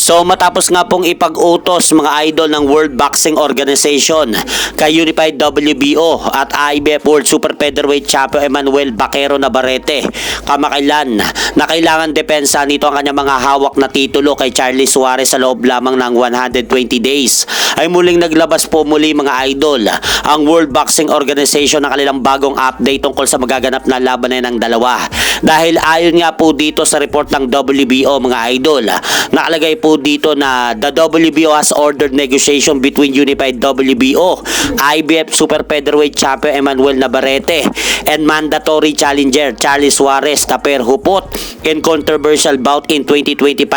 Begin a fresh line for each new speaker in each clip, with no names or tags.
So matapos nga pong ipag-utos mga idol ng World Boxing Organization kay Unified WBO at IBF World Super Featherweight Champion Emmanuel Baquero Navarrete kamakailan na kailangan depensa nito ang kanyang mga hawak na titulo kay Charlie Suarez sa loob lamang ng 120 days ay muling naglabas po muli mga idol ang World Boxing Organization ng kanilang bagong update tungkol sa magaganap na labanan ng dalawa. Dahil ayon nga po dito sa report ng WBO mga idol, nakalagay po dito na the WBO has ordered negotiation between Unified WBO, IBF Super Featherweight Champion Emmanuel Navarrete and mandatory challenger Charlie Suarez na pair who fought in controversial bout in 2025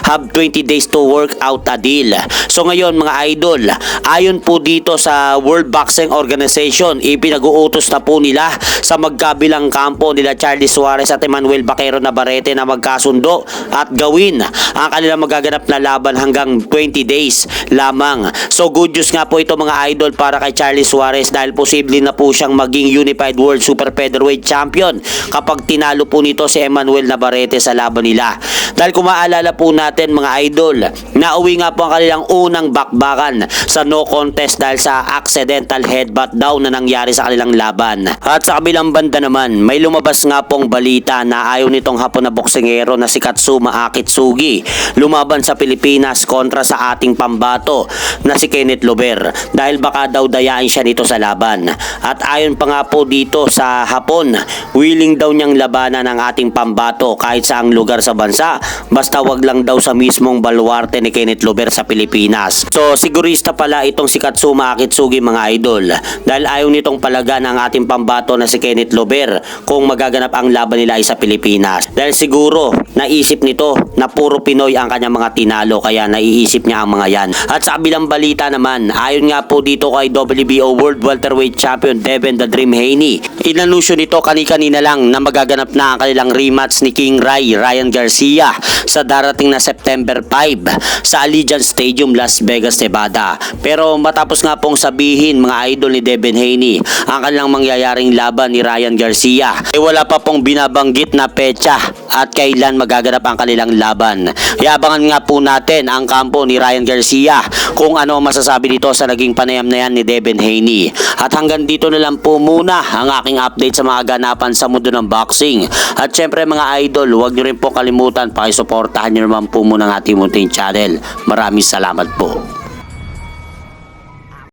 have 20 days to work out a deal. So ngayon mga idol, ayon po dito sa World Boxing Organization, ipinag-uutos na po nila sa magkabilang kampo nila Charlie Suarez at Emmanuel Baquero Navarrete na magkasundo at gawin ang kanilang magaganap na laban hanggang 20 days lamang. So good news nga po ito mga idol para kay Charlie Suarez dahil posible na po siyang maging Unified World Super Featherweight Champion kapag tinalo po nito si Emmanuel Navarrete sa laban nila. Dahil kung maalala po natin mga idol, nauwi nga po ang kanilang unang bakbakan sa no contest dahil sa accidental headbutt daw na nangyari sa kanilang laban. At sa kabilang banda naman, may lumabas nga pong balita na ayaw nitong Hapon na boksingero na si Katsuma Akitsugi lumaban sa Pilipinas kontra sa ating pambato na si Kenneth Lover dahil baka daw dayain siya nito sa laban. At ayon pa nga po dito sa Hapon, willing daw niyang labanan ang ating pambato kahit saang lugar sa bansa basta wag lang daw sa mismong baluarte ni Kenneth Lover sa Pilipinas. So sigurista pala itong si Katsuma Akitsugi mga idol dahil ayaw nitong palagan ang ating pambato na si Kenneth Lover kung magaganap ang laban nila ay sa Pilipinas. Dahil siguro naisip nito na puro Pinoy ang kanyang mga tinalo kaya naiisip niya ang mga yan. At sa kabilang balita naman, ayon nga po dito kay WBO World Welterweight Champion Devin the Dream Haney, inanunsyo nito kanina lang na magaganap na ang kanilang rematch ni King Ryan Garcia sa darating na September 5 sa Allegiant Stadium, Las Vegas, Nevada. Pero matapos nga pong sabihin mga idol ni Devin Haney ang kanilang mangyayaring laban ni Ryan Garcia, wala pa pong binabanggit na petsa at kailan magaganap ang kanilang laban. Iabangan nga po natin ang kampo ni Ryan Garcia kung ano masasabi dito sa naging panayam na yan ni Devin Haney. At hanggang dito na lang po muna ang aking update sa mga ganapan sa mundo ng boxing. At syempre mga idol, huwag nyo rin po kalimutan pakisuportahan nyo naman po muna ang ating munting channel. Maraming salamat po.